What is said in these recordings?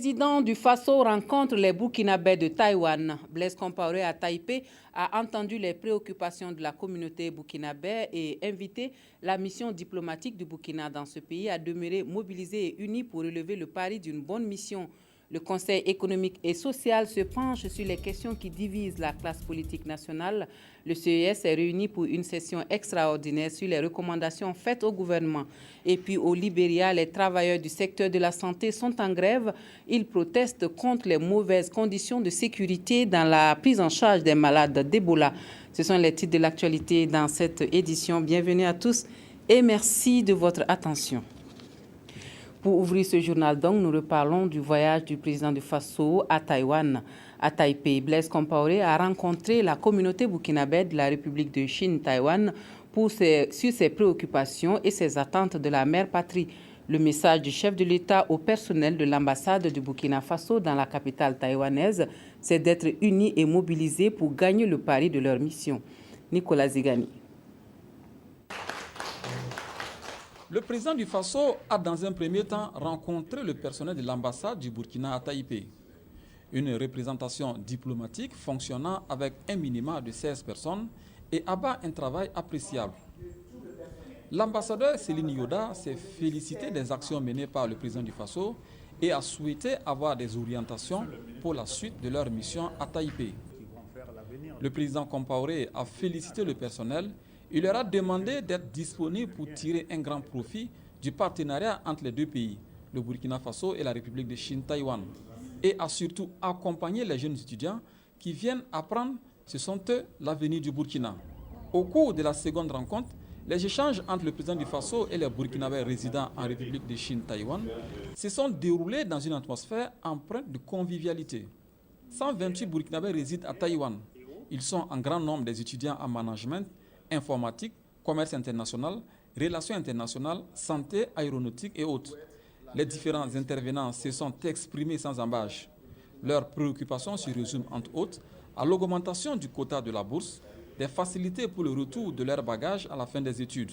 président du Faso rencontre les Burkinabés de Taïwan. Blaise Compaoré à Taipei a entendu les préoccupations de la communauté burkinabé et invité la mission diplomatique du Burkina dans ce pays à demeurer mobilisée et unie pour relever le pari d'une bonne mission. Le Conseil économique et social se penche sur les questions qui divisent la classe politique nationale. Le CES est réuni pour une session extraordinaire sur les recommandations faites au gouvernement. Et puis au Libéria, les travailleurs du secteur de la santé sont en grève. Ils protestent contre les mauvaises conditions de sécurité dans la prise en charge des malades d'Ebola. Ce sont les titres de l'actualité dans cette édition. Bienvenue à tous et merci de votre attention. Pour ouvrir ce journal, donc, nous reparlons du voyage du président du Faso à Taïwan. À Taipei, Blaise Compaoré a rencontré la communauté burkinabé de la République de Chine, Taïwan, sur ses préoccupations et ses attentes de la mère patrie. Le message du chef de l'État au personnel de l'ambassade du Burkina Faso dans la capitale taïwanaise, c'est d'être unis et mobilisés pour gagner le pari de leur mission. Nicolas Zigani. Le président du Faso a dans un premier temps rencontré le personnel de l'ambassade du Burkina à Taipei. Une représentation diplomatique fonctionnant avec un minimum de 16 personnes et abat un travail appréciable. L'ambassadeur Céline Yoda s'est félicité des actions menées par le président du Faso et a souhaité avoir des orientations pour la suite de leur mission à Taipei. Le président Compaoré a félicité le personnel. Il leur a demandé d'être disponibles pour tirer un grand profit du partenariat entre les deux pays, le Burkina Faso et la République de Chine-Taïwan, et a surtout accompagné les jeunes étudiants qui viennent apprendre, ce sont eux l'avenir du Burkina. Au cours de la seconde rencontre, les échanges entre le président du Faso et les Burkinabés résidant en République de Chine-Taïwan se sont déroulés dans une atmosphère empreinte de convivialité. 128 Burkinabés résident à Taïwan. Ils sont en grand nombre des étudiants en management, informatique, commerce international, relations internationales, santé, aéronautique et autres. Les différents intervenants se sont exprimés sans embâche. Leurs préoccupations se résument entre autres à l'augmentation du quota de la bourse, des facilités pour le retour de leurs bagages à la fin des études.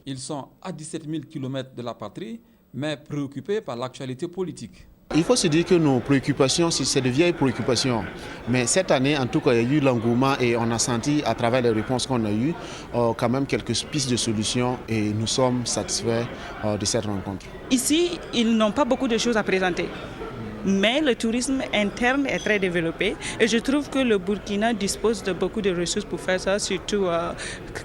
Ils sont à 17 000 km de la patrie, mais préoccupés par l'actualité politique. Il faut se dire que nos préoccupations, c'est de vieilles préoccupations. Mais cette année, en tout cas, il y a eu l'engouement et on a senti à travers les réponses qu'on a eues quand même quelques pistes de solutions et nous sommes satisfaits de cette rencontre. Ici, ils n'ont pas beaucoup de choses à présenter. Mais le tourisme interne est très développé et je trouve que le Burkina dispose de beaucoup de ressources pour faire ça, surtout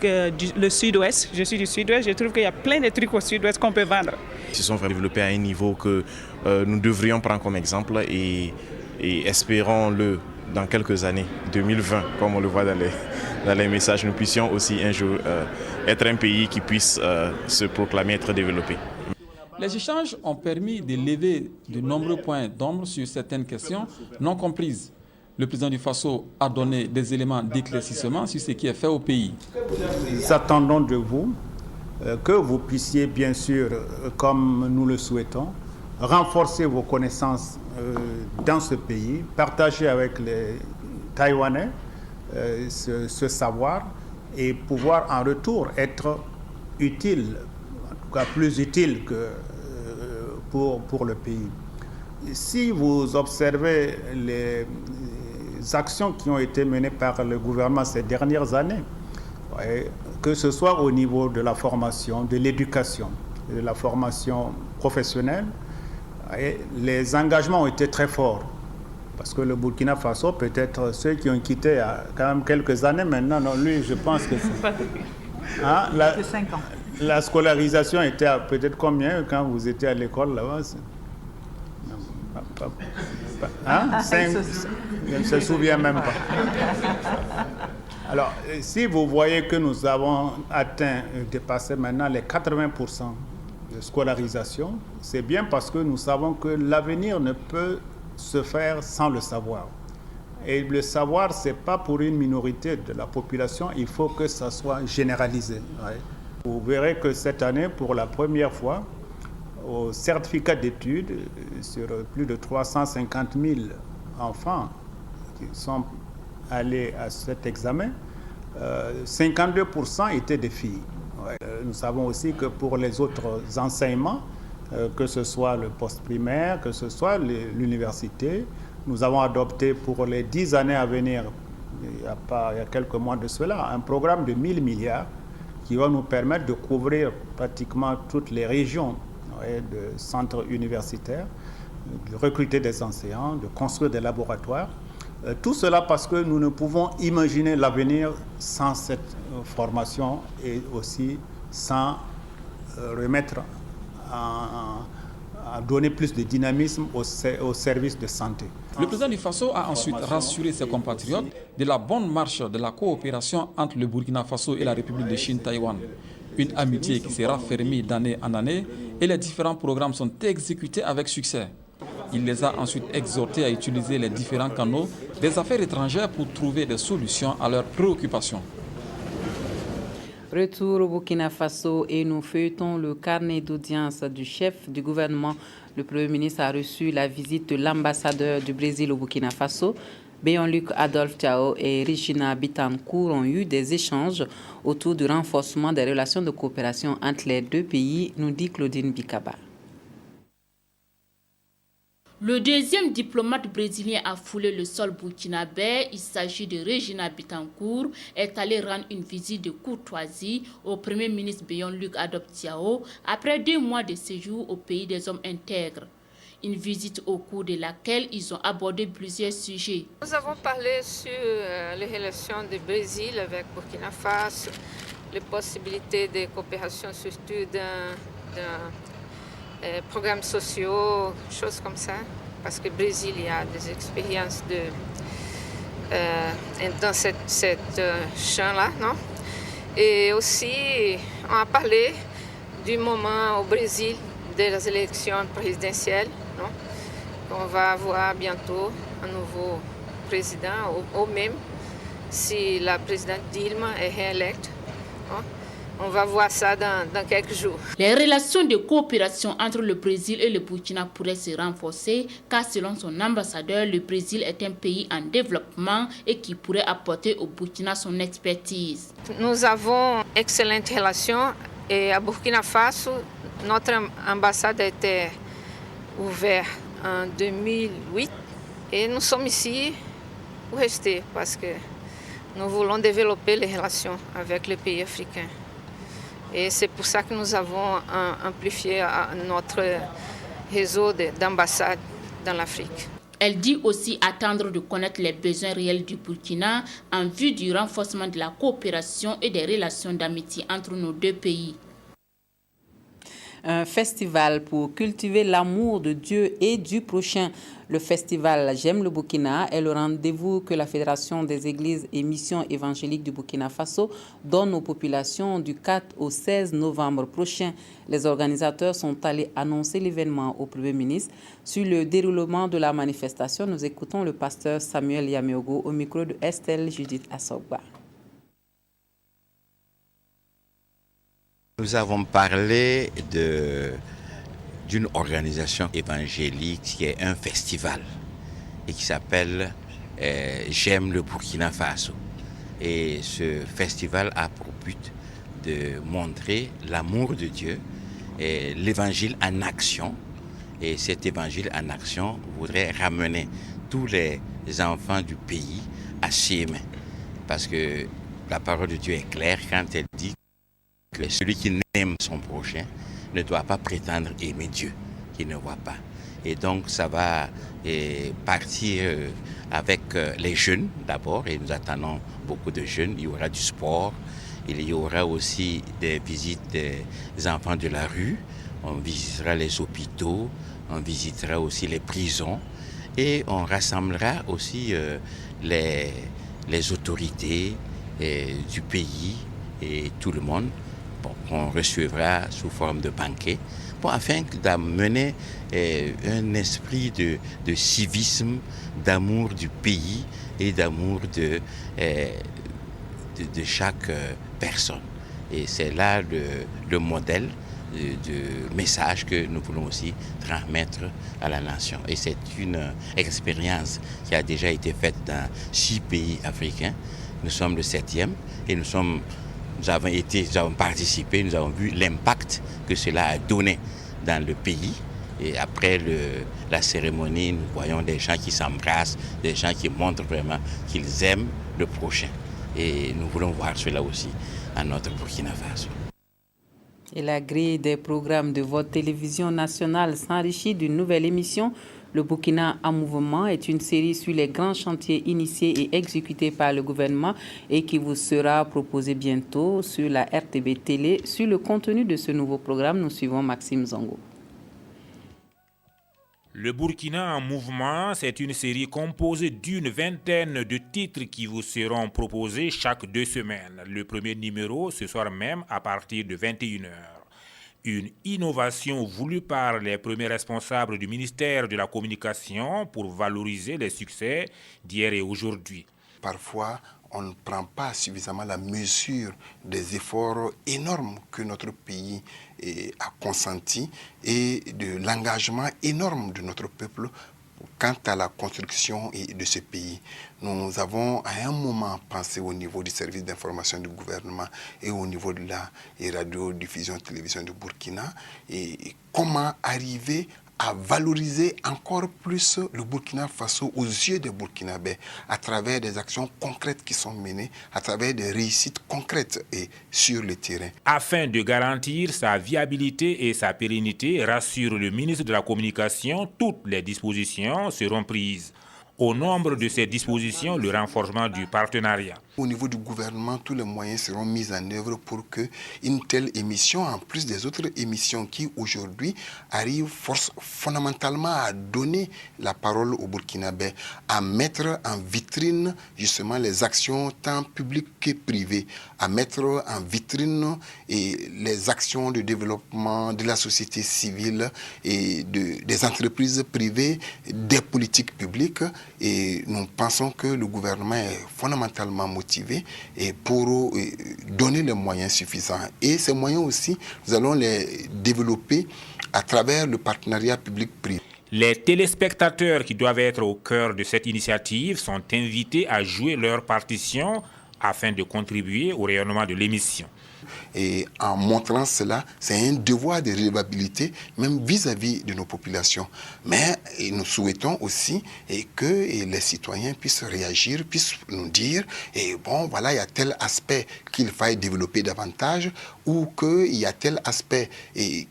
le sud-ouest. Je suis du sud-ouest, je trouve qu'il y a plein de trucs au sud-ouest qu'on peut vendre. Ils se sont développés à un niveau que nous devrions prendre comme exemple et espérons-le dans quelques années, 2020, comme on le voit dans les messages, nous puissions aussi un jour être un pays qui puisse se proclamer être développé. Les échanges ont permis de lever de nombreux points d'ombre sur certaines questions non comprises. Le président du Faso a donné des éléments d'éclaircissement sur ce qui est fait au pays. Nous attendons de vous que vous puissiez, bien sûr, comme nous le souhaitons, renforcer vos connaissances dans ce pays, partager avec les Taïwanais ce savoir et pouvoir en retour être utile, en tout cas plus utile que pour le pays. Si vous observez les actions qui ont été menées par le gouvernement ces dernières années, que ce soit au niveau de la formation, de l'éducation, de la formation professionnelle, les engagements ont été très forts. Parce que le Burkina Faso, peut-être ceux qui ont quitté il y a quand même quelques années maintenant, non, lui, je pense que c'est... Hein, 5 ans. La scolarisation était à peut-être combien quand vous étiez à l'école là-bas? Hein? 5, je ne me souviens même pas. Alors, si vous voyez que nous avons dépassé maintenant les 80% de scolarisation, c'est bien parce que nous savons que l'avenir ne peut se faire sans le savoir. Et le savoir, ce n'est pas pour une minorité de la population, il faut que ça soit généralisé. Ouais. Vous verrez que cette année, pour la première fois, au certificat d'études, sur plus de 350 000 enfants qui sont allés à cet examen, 52% étaient des filles. Ouais. Nous savons aussi que pour les autres enseignements, que ce soit le post-primaire, que ce soit l'université. Nous avons adopté pour les 10 années à venir, il y a quelques mois de cela, un programme de 1000 milliards qui va nous permettre de couvrir pratiquement toutes les régions de centres universitaires, de recruter des enseignants, de construire des laboratoires. Tout cela parce que nous ne pouvons imaginer l'avenir sans cette formation et aussi sans remettre à donner plus de dynamisme au service de santé. Le président du Faso a ensuite rassuré ses compatriotes de la bonne marche de la coopération entre le Burkina Faso et la République de Chine-Taïwan. Une amitié qui s'est raffermie d'année en année et les différents programmes sont exécutés avec succès. Il les a ensuite exhortés à utiliser les différents canaux des affaires étrangères pour trouver des solutions à leurs préoccupations. Retour au Burkina Faso et nous feuilletons le carnet d'audience du chef du gouvernement. Le Premier ministre a reçu la visite de l'ambassadeur du Brésil au Burkina Faso. Béon-Luc Adolphe Thiaw et Regina Bittencourt ont eu des échanges autour du renforcement des relations de coopération entre les deux pays, nous dit Claudine Bikaba. Le deuxième diplomate brésilien a foulé le sol burkinabé, il s'agit de Regina Bittencourt, est allé rendre une visite de courtoisie au Premier ministre Béon-Luc Adolphe Thiaw après 2 mois de séjour au pays des hommes intègres. Une visite au cours de laquelle ils ont abordé plusieurs sujets. Nous avons parlé sur les relations du Brésil avec Burkina Faso, les possibilités de coopération surtout dans programmes sociaux, choses comme ça, parce que le Brésil il y a des expériences dans cette champ-là, non? Et aussi, on a parlé du moment au Brésil des élections présidentielles, non? On va avoir bientôt un nouveau président, ou même si la présidente Dilma est réélecte, non? On va voir ça dans quelques jours. Les relations de coopération entre le Brésil et le Burkina pourraient se renforcer car selon son ambassadeur, le Brésil est un pays en développement et qui pourrait apporter au Burkina son expertise. Nous avons d'excellentes relations et à Burkina Faso, notre ambassade a été ouverte en 2008 et nous sommes ici pour rester parce que nous voulons développer les relations avec les pays africains. Et c'est pour ça que nous avons amplifié notre réseau d'ambassades dans l'Afrique. Elle dit aussi attendre de connaître les besoins réels du Burkina en vue du renforcement de la coopération et des relations d'amitié entre nos deux pays. Un festival pour cultiver l'amour de Dieu et du prochain. Le festival J'aime le Burkina est le rendez-vous que la Fédération des Églises et Missions évangéliques du Burkina Faso donne aux populations du 4 au 16 novembre prochain. Les organisateurs sont allés annoncer l'événement au Premier ministre. Sur le déroulement de la manifestation, nous écoutons le pasteur Samuel Yameogo au micro de Estelle Judith Assogba. Nous avons parlé d'une organisation évangélique qui est un festival et qui s'appelle J'aime le Burkina Faso. Et ce festival a pour but de montrer l'amour de Dieu et l'évangile en action. Et cet évangile en action voudrait ramener tous les enfants du pays à ses mains. Parce que la parole de Dieu est claire quand elle dit que celui qui n'aime son prochain ne doit pas prétendre aimer Dieu, qui ne voit pas. Et donc ça va partir avec les jeunes d'abord, et nous attendons beaucoup de jeunes. Il y aura du sport, il y aura aussi des visites des enfants de la rue, on visitera les hôpitaux, on visitera aussi les prisons, et on rassemblera aussi les autorités du pays et tout le monde. On recevra sous forme de banquet, afin d'amener un esprit de civisme, d'amour du pays et d'amour de chaque personne. Et c'est là le modèle de message que nous voulons aussi transmettre à la nation. Et c'est une expérience qui a déjà été faite dans 6 pays africains. Nous sommes le 7e et nous avons participé, nous avons vu l'impact que cela a donné dans le pays. Et après la cérémonie, nous voyons des gens qui s'embrassent, des gens qui montrent vraiment qu'ils aiment le prochain. Et nous voulons voir cela aussi à notre Burkina Faso. Et la grille des programmes de votre télévision nationale s'enrichit d'une nouvelle émission. Le Burkina en mouvement est une série sur les grands chantiers initiés et exécutés par le gouvernement et qui vous sera proposée bientôt sur la RTB Télé. Sur le contenu de ce nouveau programme, nous suivons Maxime Zongo. Le Burkina en mouvement, c'est une série composée d'une vingtaine de titres qui vous seront proposés chaque 2 semaines. Le premier numéro, ce soir même, à partir de 21h. Une innovation voulue par les premiers responsables du ministère de la Communication pour valoriser les succès d'hier et aujourd'hui. Parfois, on ne prend pas suffisamment la mesure des efforts énormes que notre pays a consentis et de l'engagement énorme de notre peuple quant à la construction de ce pays. Nous avons à un moment pensé au niveau du service d'information du gouvernement et au niveau de la radiodiffusion-télévision du Burkina et comment arriver à valoriser encore plus le Burkina Faso aux yeux des Burkinabés à travers des actions concrètes qui sont menées, à travers des réussites concrètes et sur le terrain. Afin de garantir sa viabilité et sa pérennité, rassure le ministre de la Communication, toutes les dispositions seront prises. Au nombre de ces dispositions, le renforcement du partenariat. Au niveau du gouvernement, tous les moyens seront mis en œuvre pour qu'une telle émission, en plus des autres émissions qui aujourd'hui arrivent fondamentalement à donner la parole aux Burkinabés, à mettre en vitrine justement les actions tant publiques que privées, à mettre en vitrine les actions de développement de la société civile et des entreprises privées, des politiques publiques. Et nous pensons que le gouvernement est fondamentalement motivé pour donner les moyens suffisants. Et ces moyens aussi, nous allons les développer à travers le partenariat public-privé. Les téléspectateurs qui doivent être au cœur de cette initiative sont invités à jouer leur partition afin de contribuer au rayonnement de l'émission. Et en montrant cela, c'est un devoir de redevabilité, même vis-à-vis de nos populations. Mais nous souhaitons aussi que les citoyens puissent réagir, puissent nous dire, bon, voilà, il y a tel aspect qu'il faille développer davantage, ou qu'il y a tel aspect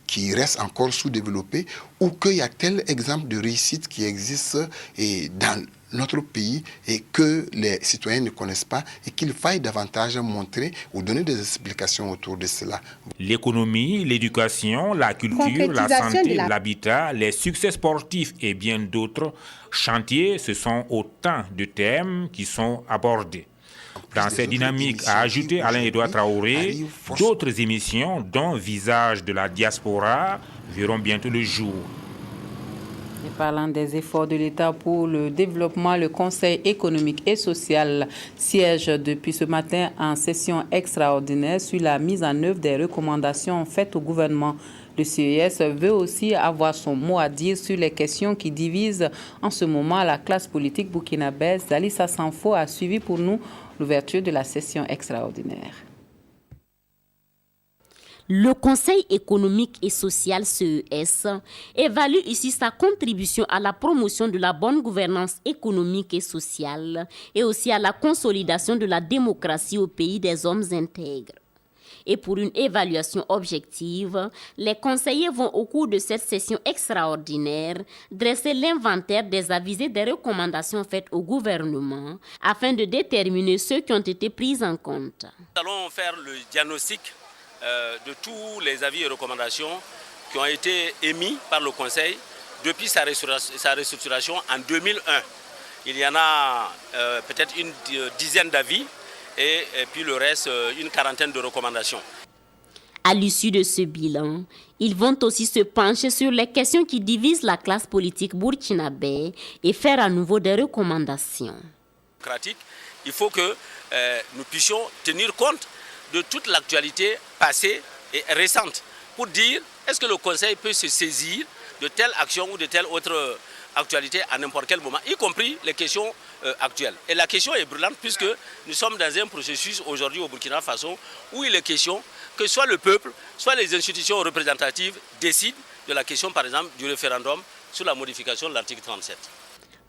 qui reste encore sous-développé, ou qu'il y a tel exemple de réussite qui existe dans notre pays et que les citoyens ne connaissent pas et qu'il faille davantage montrer ou donner des explications autour de cela. L'économie, l'éducation, la culture, la santé, l'habitat, les succès sportifs et bien d'autres chantiers, ce sont autant de thèmes qui sont abordés. Dans cette dynamique, a ajouté Alain-Edouard Traoré, d'autres émissions, dont Visage de la diaspora, verront bientôt le jour. Et parlant des efforts de l'État pour le développement, le Conseil économique et social siège depuis ce matin en session extraordinaire sur la mise en œuvre des recommandations faites au gouvernement. Le CES veut aussi avoir son mot à dire sur les questions qui divisent en ce moment la classe politique burkinabèse. Dalissa Sanfo a suivi pour nous l'ouverture de la session extraordinaire. Le Conseil économique et social CES évalue ici sa contribution à la promotion de la bonne gouvernance économique et sociale et aussi à la consolidation de la démocratie au pays des hommes intègres. Et pour une évaluation objective, les conseillers vont au cours de cette session extraordinaire dresser l'inventaire des avis et des recommandations faites au gouvernement afin de déterminer ceux qui ont été pris en compte. Nous allons faire le diagnostic de tous les avis et recommandations qui ont été émis par le Conseil depuis sa restructuration en 2001. Il y en a peut-être une dizaine d'avis et puis le reste, une quarantaine de recommandations. À l'issue de ce bilan, ils vont aussi se pencher sur les questions qui divisent la classe politique burkinabé et faire à nouveau des recommandations. Il faut que nous puissions tenir compte de toute l'actualité passée et récente pour dire est-ce que le Conseil peut se saisir de telle action ou de telle autre actualité à n'importe quel moment, y compris les questions actuelles. Et la question est brûlante puisque nous sommes dans un processus aujourd'hui au Burkina Faso où il est question que soit le peuple, soit les institutions représentatives décident de la question, par exemple, du référendum sur la modification de l'article 37.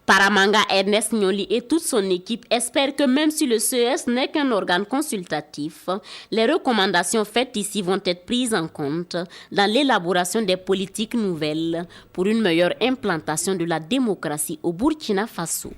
Paramanga Ernest Gnoli et toute son équipe espèrent que même si le CES n'est qu'un organe consultatif, les recommandations faites ici vont être prises en compte dans l'élaboration des politiques nouvelles pour une meilleure implantation de la démocratie au Burkina Faso.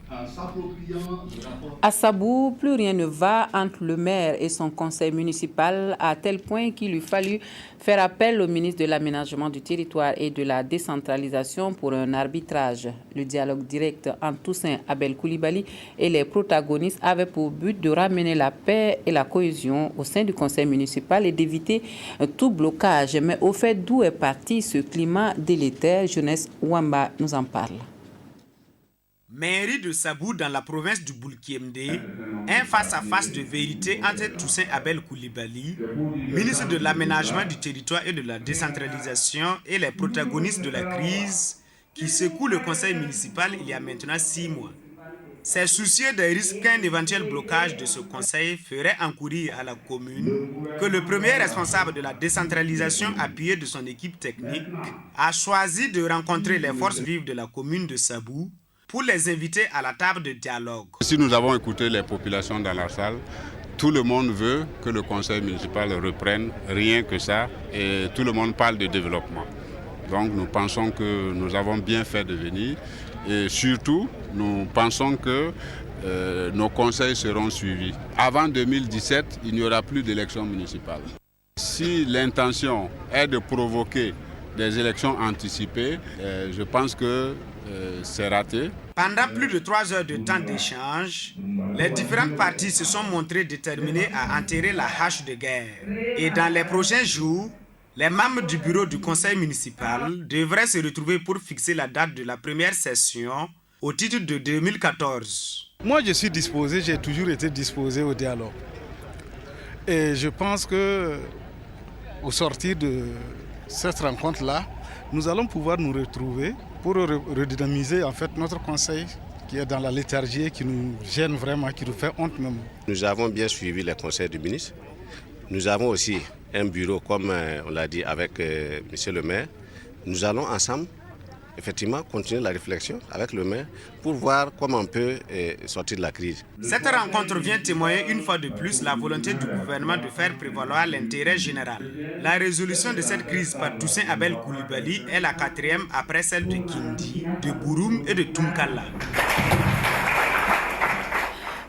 À Sabou, plus rien ne va entre le maire et son conseil municipal, à tel point qu'il lui fallut faire appel au ministre de l'Aménagement du territoire et de la décentralisation pour un arbitrage. Le dialogue direct entre Toussaint Abel Coulibaly et les protagonistes avait pour but de ramener la paix et la cohésion au sein du conseil municipal et d'éviter tout blocage. Mais au fait, d'où est parti ce climat délétère? Jeunesse Wamba nous en parle. Mairie de Sabou dans la province du Boulkiemde, un face-à-face de vérité entre Toussaint Abel Coulibaly, ministre de l'Aménagement du territoire et de la décentralisation, et les protagonistes de la crise qui secoue le conseil municipal il y a maintenant 6 mois. C'est soucieux des risques qu'un éventuel blocage de ce conseil ferait encourir à la commune que le premier responsable de la décentralisation, appuyé de son équipe technique, a choisi de rencontrer les forces vives de la commune de Sabou pour les inviter à la table de dialogue. Si nous avons écouté les populations dans la salle, tout le monde veut que le conseil municipal reprenne, rien que ça, et tout le monde parle de développement. Donc nous pensons que nous avons bien fait de venir et surtout nous pensons que nos conseils seront suivis. Avant 2017, il n'y aura plus d'élections municipales. Si l'intention est de provoquer des élections anticipées, je pense que c'est raté. Pendant plus de 3 heures de temps d'échange, les différentes parties se sont montrées déterminées à enterrer la hache de guerre. Et dans les prochains jours, les membres du bureau du conseil municipal devraient se retrouver pour fixer la date de la première session au titre de 2014. Moi, je suis disposé, j'ai toujours été disposé au dialogue. Et je pense que, au sortir de cette rencontre-là, nous allons pouvoir nous retrouver pour redynamiser en fait notre conseil qui est dans la léthargie, qui nous gêne vraiment, qui nous fait honte même. Nous avons bien suivi les conseils du ministre. Nous avons aussi un bureau, comme on l'a dit, avec monsieur le maire. Nous allons ensemble, effectivement, continuer la réflexion avec le maire pour voir comment on peut sortir de la crise. Cette rencontre vient témoigner une fois de plus la volonté du gouvernement de faire prévaloir l'intérêt général. La résolution de cette crise par Toussaint Abel Coulibaly est la 4e après celle de Kindi, de Bouroum et de Tunkala.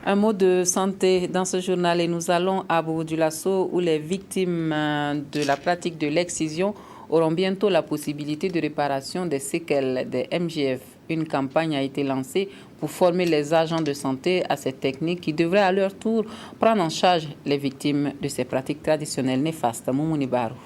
Un mot de santé dans ce journal et nous allons à Bobo-Dioulasso où les victimes de la pratique de l'excision auront bientôt la possibilité de réparation des séquelles des MGF. Une campagne a été lancée pour former les agents de santé à cette technique qui devrait à leur tour prendre en charge les victimes de ces pratiques traditionnelles néfastes. Moumouni Barou.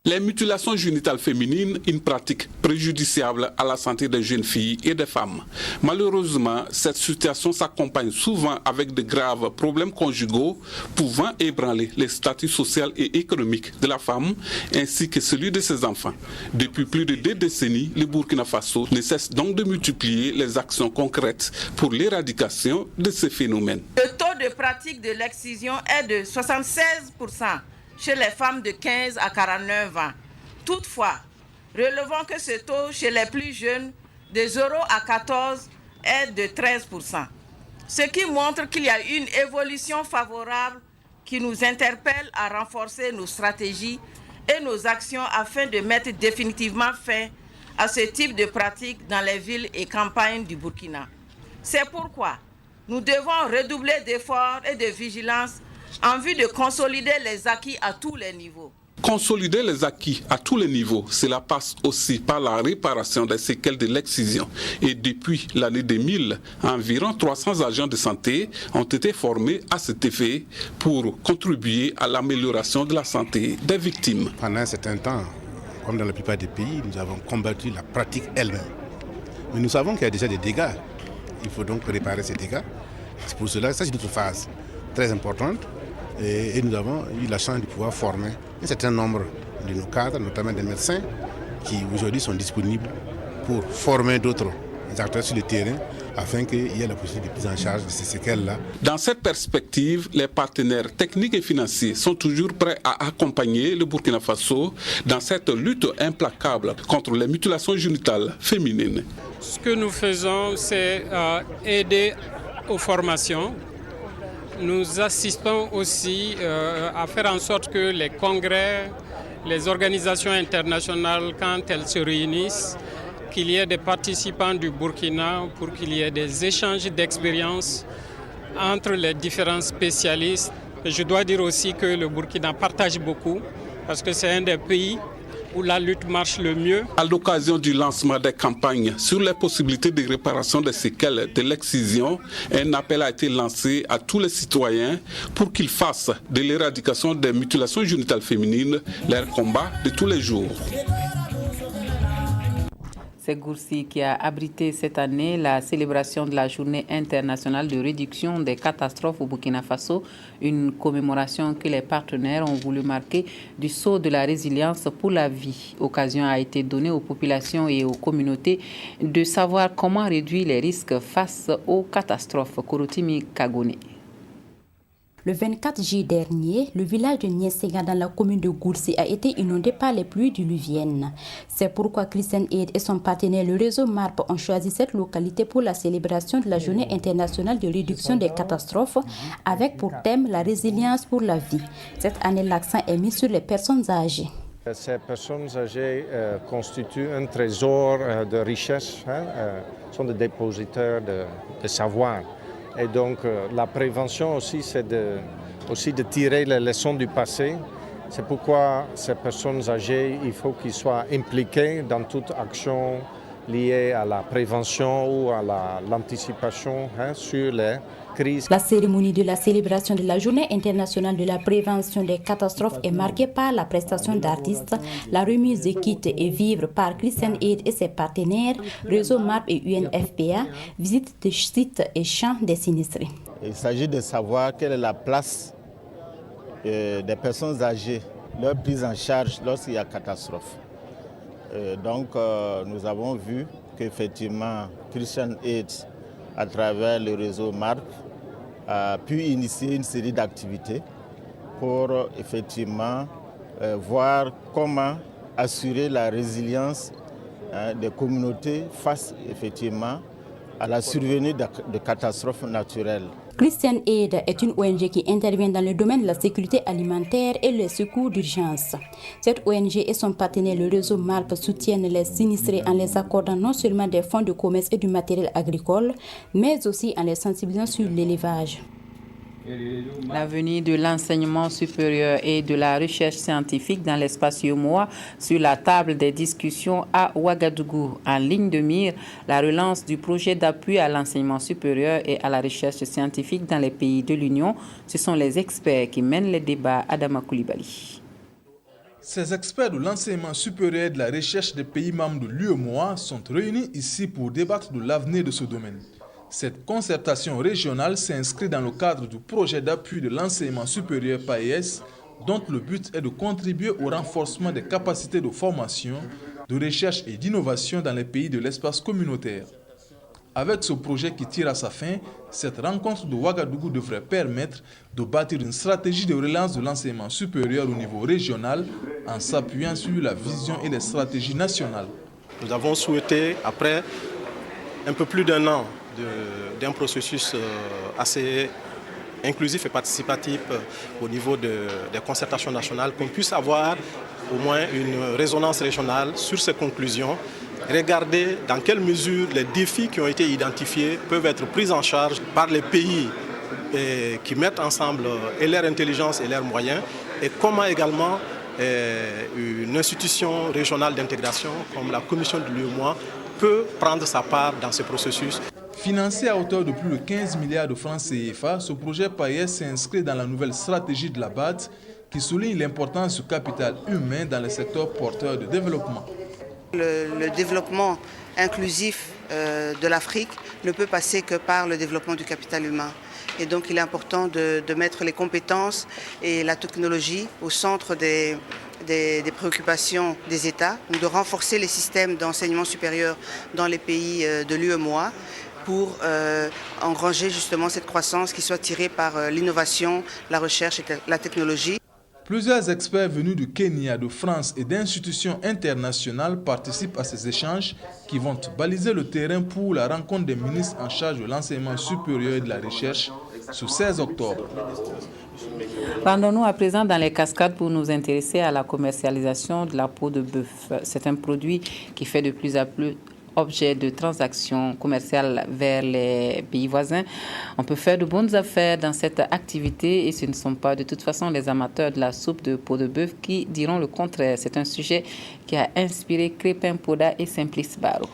Les mutilations génitales féminines, une pratique préjudiciable à la santé des jeunes filles et des femmes. Malheureusement, cette situation s'accompagne souvent avec de graves problèmes conjugaux pouvant ébranler les statuts social et économique de la femme ainsi que celui de ses enfants. Depuis plus de 2 décennies, le Burkina Faso ne cesse donc de multiplier les actions concrètes pour l'éradication de ces phénomènes. Le taux de pratique de l'excision est de 76%. Chez les femmes de 15 à 49 ans. Toutefois, relevons que ce taux chez les plus jeunes, de 0 à 14, est de 13%. Ce qui montre qu'il y a une évolution favorable qui nous interpelle à renforcer nos stratégies et nos actions afin de mettre définitivement fin à ce type de pratiques dans les villes et campagnes du Burkina. C'est pourquoi nous devons redoubler d'efforts et de vigilance en vue de consolider les acquis à tous les niveaux. Consolider les acquis à tous les niveaux, cela passe aussi par la réparation des séquelles de l'excision. Et depuis l'année 2000, environ 300 agents de santé ont été formés à cet effet pour contribuer à l'amélioration de la santé des victimes. Pendant un certain temps, comme dans la plupart des pays, nous avons combattu la pratique elle-même. Mais nous savons qu'il y a déjà des dégâts. Il faut donc réparer ces dégâts. C'est pour cela que ça, c'est notre phase très importante. Et nous avons eu la chance de pouvoir former un certain nombre de nos cadres, notamment des médecins, qui aujourd'hui sont disponibles pour former d'autres acteurs sur le terrain afin qu'il y ait la possibilité de prise en charge de ces séquelles-là. Dans cette perspective, les partenaires techniques et financiers sont toujours prêts à accompagner le Burkina Faso dans cette lutte implacable contre les mutilations génitales féminines. Ce que nous faisons, c'est aider aux formations. Nous assistons aussi à faire en sorte que les congrès, les organisations internationales, quand elles se réunissent, qu'il y ait des participants du Burkina pour qu'il y ait des échanges d'expériences entre les différents spécialistes. Je dois dire aussi que le Burkina partage beaucoup parce que c'est un des pays où la lutte marche le mieux. À l'occasion du lancement des campagnes sur les possibilités de réparation des séquelles de l'excision, un appel a été lancé à tous les citoyens pour qu'ils fassent de l'éradication des mutilations génitales féminines leur combat de tous les jours. C'est Goursi qui a abrité cette année la célébration de la Journée internationale de réduction des catastrophes au Burkina Faso, une commémoration que les partenaires ont voulu marquer du sceau de la résilience pour la vie. Occasion a été donnée aux populations et aux communautés de savoir comment réduire les risques face aux catastrophes. Korotimi Kagone. Le 24 juillet dernier, le village de Niensega dans la commune de Goursi a été inondé par les pluies diluviennes. C'est pourquoi Christian Aid et son partenaire le réseau MARP ont choisi cette localité pour la célébration de la Journée internationale de réduction des catastrophes avec pour thème la résilience pour la vie. Cette année, l'accent est mis sur les personnes âgées. Ces personnes âgées constituent un trésor de richesse, sont des dépositaires de savoir. Et donc la prévention aussi, c'est de tirer les leçons du passé. C'est pourquoi ces personnes âgées, il faut qu'ils soient impliquées dans toute action liée à la prévention ou à l'anticipation sur les crises. La cérémonie de la célébration de la Journée internationale de la prévention des catastrophes est marquée par la prestation d'artistes, la remise de kits et vivres par Christian Aid et ses partenaires, Réseau MARP et UNFPA, visite de sites et champs des sinistrés. Il s'agit de savoir quelle est la place des personnes âgées, leur prise en charge lorsqu'il y a catastrophe. Donc nous avons vu qu'effectivement Christian Aid, à travers le réseau MARP, a pu initier une série d'activités pour effectivement voir comment assurer la résilience des communautés face effectivement à la survenue de catastrophes naturelles. Christian Aid est une ONG qui intervient dans le domaine de la sécurité alimentaire et les secours d'urgence. Cette ONG et son partenaire, le réseau MARP, soutiennent les sinistrés en les accordant non seulement des fonds de commerce et du matériel agricole, mais aussi en les sensibilisant sur l'élevage. L'avenir de l'enseignement supérieur et de la recherche scientifique dans l'espace UEMOA sur la table des discussions à Ouagadougou. En ligne de mire, la relance du projet d'appui à l'enseignement supérieur et à la recherche scientifique dans les pays de l'Union. Ce sont les experts qui mènent les débats. Adama Koulibaly. Ces experts de l'enseignement supérieur et de la recherche des pays membres de l'UEMOA sont réunis ici pour débattre de l'avenir de ce domaine. Cette concertation régionale s'inscrit dans le cadre du projet d'appui de l'enseignement supérieur PAES, dont le but est de contribuer au renforcement des capacités de formation, de recherche et d'innovation dans les pays de l'espace communautaire. Avec ce projet qui tire à sa fin, cette rencontre de Ouagadougou devrait permettre de bâtir une stratégie de relance de l'enseignement supérieur au niveau régional en s'appuyant sur la vision et les stratégies nationales. Nous avons souhaité, après un peu plus d'un an d'un processus assez inclusif et participatif au niveau des concertations nationales, qu'on puisse avoir au moins une résonance régionale sur ces conclusions, regarder dans quelle mesure les défis qui ont été identifiés peuvent être pris en charge par les pays qui mettent ensemble et leur intelligence et leurs moyens, et comment également une institution régionale d'intégration comme la Commission de l'UEMOA peut prendre sa part dans ce processus. Financé à hauteur de plus de 15 milliards de francs CFA, ce projet PAES s'inscrit dans la nouvelle stratégie de la BAD qui souligne l'importance du capital humain dans le secteur porteur de développement. Le développement inclusif de l'Afrique ne peut passer que par le développement du capital humain. Et donc il est important de mettre les compétences et la technologie au centre des préoccupations des États, de renforcer les systèmes d'enseignement supérieur dans les pays de l'UEMOA, pour engranger justement cette croissance qui soit tirée par l'innovation, la recherche et la technologie. Plusieurs experts venus du Kenya, de France et d'institutions internationales participent à ces échanges qui vont baliser le terrain pour la rencontre des ministres en charge de l'enseignement supérieur et de la recherche ce 16 octobre. Rendons-nous à présent dans les cascades pour nous intéresser à la commercialisation de la peau de bœuf. C'est un produit qui fait de plus en plus objet de transactions commerciales vers les pays voisins. On peut faire de bonnes affaires dans cette activité et ce ne sont pas de toute façon les amateurs de la soupe de peau de bœuf qui diront le contraire. C'est un sujet qui a inspiré Crépin Poda et Simplice Barou.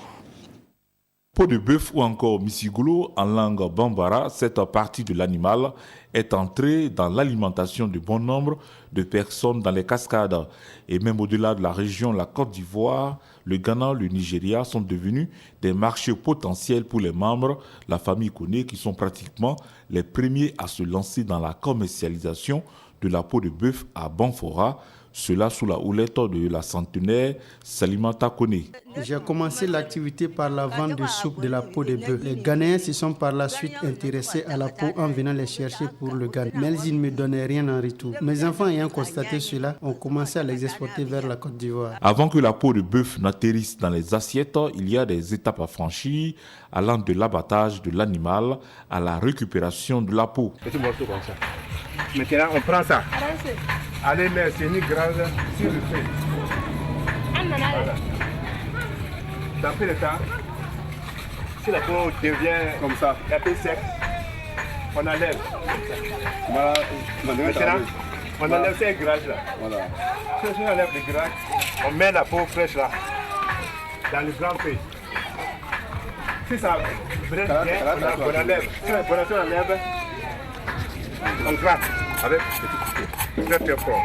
Peau de bœuf ou encore misigolo en langue bambara, cette partie de l'animal est entrée dans l'alimentation de bon nombre de personnes dans les cascades. Et même au-delà de la région, la Côte d'Ivoire, le Ghana, le Nigeria sont devenus des marchés potentiels pour les membres de la famille Koné qui sont pratiquement les premiers à se lancer dans la commercialisation de la peau de bœuf à Banfora, cela sous la houlette de la centenaire Salimata Koné. J'ai commencé l'activité par la vente de soupe de la peau de bœuf. Les Ghanéens se sont par la suite intéressés à la peau en venant les chercher pour le Ghana. Mais ils ne me donnaient rien en retour. Mes enfants ayant constaté cela ont commencé à les exporter vers la Côte d'Ivoire. Avant que la peau de bœuf n'atterrisse dans les assiettes, il y a des étapes à franchir allant de l'abattage de l'animal à la récupération de la peau. Petit morceau comme ça. Maintenant, on prend ça. Allez mettre une grande sur le feu. Voilà. Ça fait le temps. Si la peau devient comme ça, un peu sec, on enlève. Voilà. Maintenant, on enlève ces graisses là. Voilà. Si on enlève les graisses, on met la peau fraîche là, dans le grand feu. Si ça brûle bien, on enlève. Si on enlève, on gratte avec très fort.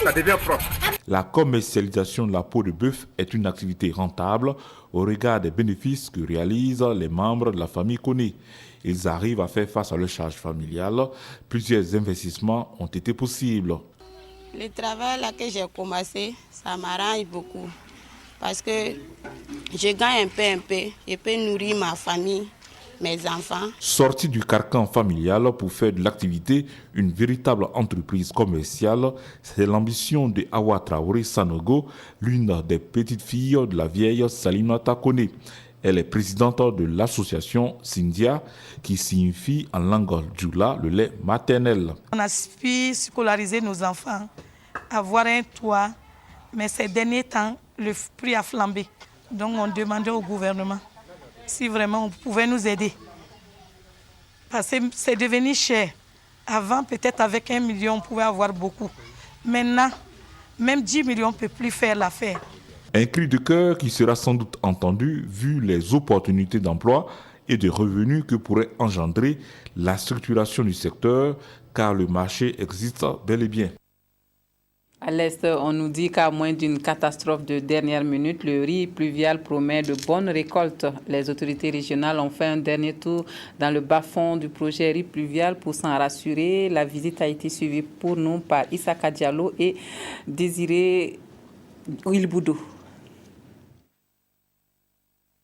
Ça devient propre. La commercialisation de la peau de bœuf est une activité rentable au regard des bénéfices que réalisent les membres de la famille Koné. Ils arrivent à faire face à leur charge familiale. Plusieurs investissements ont été possibles. Le travail là que j'ai commencé, ça m'arrange beaucoup parce que je gagne un peu, je peux nourrir ma famille, mes enfants. Sorti du carcan familial pour faire de l'activité une véritable entreprise commerciale, c'est l'ambition de Awa Traoré Sanogo, l'une des petites filles de la vieille Salimata Koné. Elle est présidente de l'association Sindia, qui signifie en langue djoula le lait maternel. On a pu scolariser nos enfants, avoir un toit, mais ces derniers temps, le prix a flambé. Donc on demandait au gouvernement si vraiment on pouvait nous aider. Parce que c'est devenu cher. Avant, peut-être avec 1 million, on pouvait avoir beaucoup. Maintenant, même 10 millions ne peut plus faire l'affaire. Un cri de cœur qui sera sans doute entendu vu les opportunités d'emploi et de revenus que pourrait engendrer la structuration du secteur, car le marché existe bel et bien. À l'Est, on nous dit qu'à moins d'une catastrophe de dernière minute, le riz pluvial promet de bonnes récoltes. Les autorités régionales ont fait un dernier tour dans le bas-fond du projet riz pluvial pour s'en rassurer. La visite a été suivie pour nous par Issaka Diallo et Désiré Wilboudou.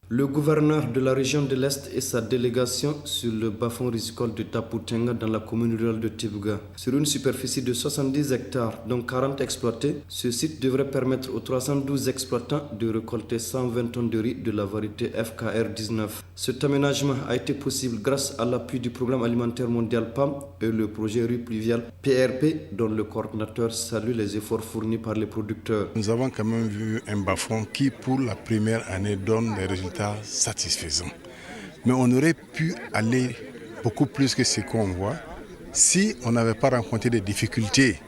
Le gouverneur de la région de l'Est et sa délégation sur le bas-fond risicole de Taputenga dans la commune rurale de Tibouga. Sur une superficie de 70 hectares, dont 40 exploités, ce site devrait permettre aux 312 exploitants de récolter 120 tonnes de riz de la variété FKR 19. Cet aménagement a été possible grâce à l'appui du Programme alimentaire mondial PAM et le projet riz pluvial PRP, dont le coordinateur salue les efforts fournis par les producteurs. Nous avons quand même vu un bas-fond qui, pour la première année, donne des résultats satisfaisant. Mais on aurait pu aller beaucoup plus que ce qu'on voit si on n'avait pas rencontré des difficultés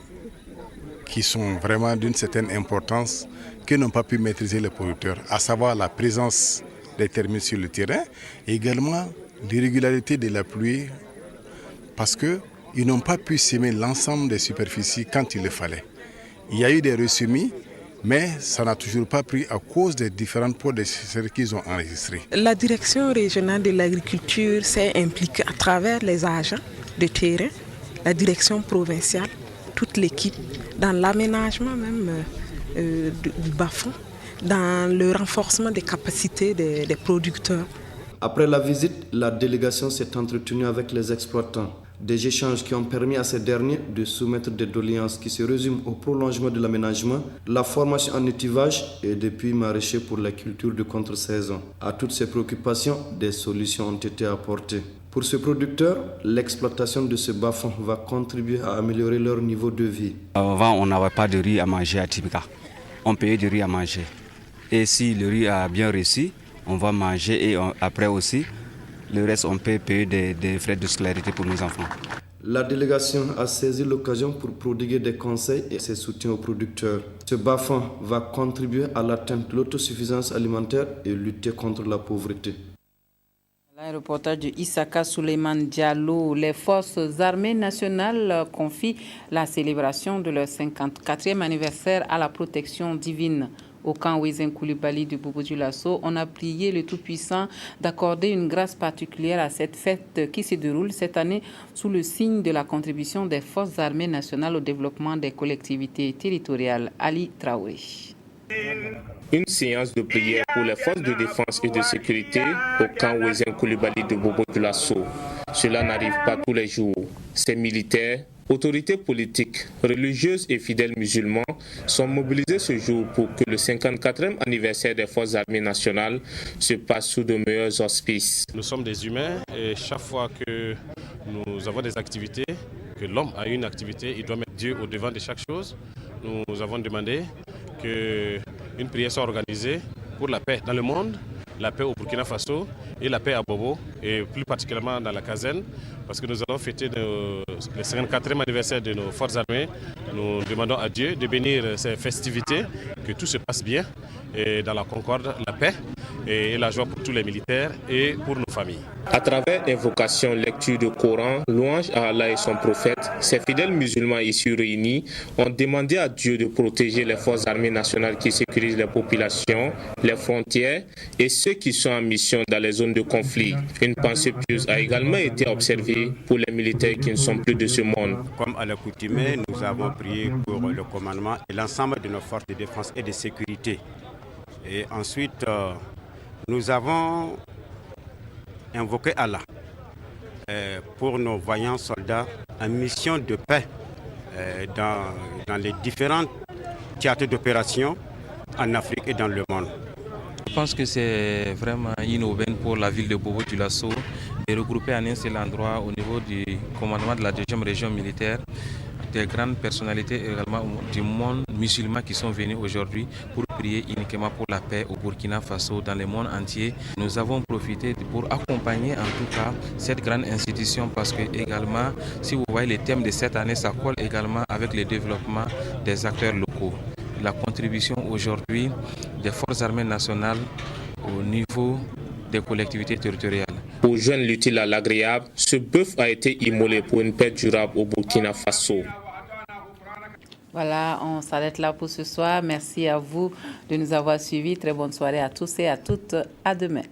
qui sont vraiment d'une certaine importance que n'ont pas pu maîtriser les producteurs, à savoir la présence des termites sur le terrain et également l'irrégularité de la pluie parce qu'ils n'ont pas pu semer l'ensemble des superficies quand il le fallait. Il y a eu des ressemis, mais ça n'a toujours pas pris à cause des différentes pots de sécheresse qu'ils ont enregistrés. La direction régionale de l'agriculture s'est impliquée à travers les agents de terrain, la direction provinciale, toute l'équipe, dans l'aménagement même du bas-fond, dans le renforcement des capacités des producteurs Après la visite, la délégation s'est entretenue avec les exploitants. Des échanges qui ont permis à ces derniers de soumettre des doléances qui se résument au prolongement de l'aménagement, la formation en étivage et des puits maraîchers pour la culture de contre-saison. À toutes ces préoccupations, des solutions ont été apportées. Pour ce producteur, l'exploitation de ce bas-fond va contribuer à améliorer leur niveau de vie. Avant, on n'avait pas de riz à manger à Tibga. On payait du riz à manger. Et si le riz a bien réussi, on va manger et après aussi, le reste, on peut payer des frais de scolarité pour nos enfants. La délégation a saisi l'occasion pour prodiguer des conseils et ses soutiens aux producteurs. Ce bas-fond va contribuer à l'atteinte de l'autosuffisance alimentaire et lutter contre la pauvreté. Un reportage de Issaka Souleymane Diallo. Les forces armées nationales confient la célébration de leur 54e anniversaire à la protection divine. Au camp Wezen Koulibaly de Bobo Dioulasso, on a prié le Tout-Puissant d'accorder une grâce particulière à cette fête qui se déroule cette année sous le signe de la contribution des forces armées nationales au développement des collectivités territoriales. Ali Traoré. Une séance de prière pour les forces de défense et de sécurité au camp Wezen Koulibaly de Bobo Dioulasso. Cela n'arrive pas tous les jours. Ces militaires, autorités politiques, religieuses et fidèles musulmans sont mobilisés ce jour pour que le 54e anniversaire des forces armées nationales se passe sous de meilleurs auspices. Nous sommes des humains et chaque fois que nous avons des activités, que l'homme a une activité, il doit mettre Dieu au devant de chaque chose. Nous avons demandé qu'une prière soit organisée pour la paix dans le monde, la paix au Burkina Faso et la paix à Bobo, et plus particulièrement dans la caserne, parce que nous allons fêter le 54e anniversaire de nos forces armées. Nous demandons à Dieu de bénir ces festivités, que tout se passe bien, et dans la concorde, la paix et la joie pour tous les militaires et pour nos familles. À travers invocation, lecture du Coran, louange à Allah et son prophète, ces fidèles musulmans ici réunis ont demandé à Dieu de protéger les forces armées nationales qui sécurisent les populations, les frontières et ceux qui sont en mission dans les zones de conflit. Une pensée pieuse a également été observée pour les militaires qui ne sont plus de ce monde. Comme à l'accoutumée, nous avons prié pour le commandement et l'ensemble de nos forces de défense et de sécurité. Et ensuite, nous avons invoqué Allah pour nos vaillants soldats en mission de paix dans les différents théâtres d'opération en Afrique et dans le monde. Je pense que c'est vraiment une aubaine pour la ville de Bobo Dioulasso de regrouper en un seul endroit au niveau du commandement de la 2e région militaire des grandes personnalités également du monde musulman qui sont venus aujourd'hui pour prier uniquement pour la paix au Burkina Faso, dans le monde entier. Nous avons profité pour accompagner en tout cas cette grande institution parce que également, si vous voyez les thèmes de cette année, ça colle également avec le développement des acteurs locaux. La contribution aujourd'hui des forces armées nationales au niveau des collectivités territoriales. Pour joindre l'utile à l'agréable, ce bœuf a été immolé pour une paix durable au Burkina Faso. Voilà, on s'arrête là pour ce soir. Merci à vous de nous avoir suivis. Très bonne soirée à tous et à toutes. À demain.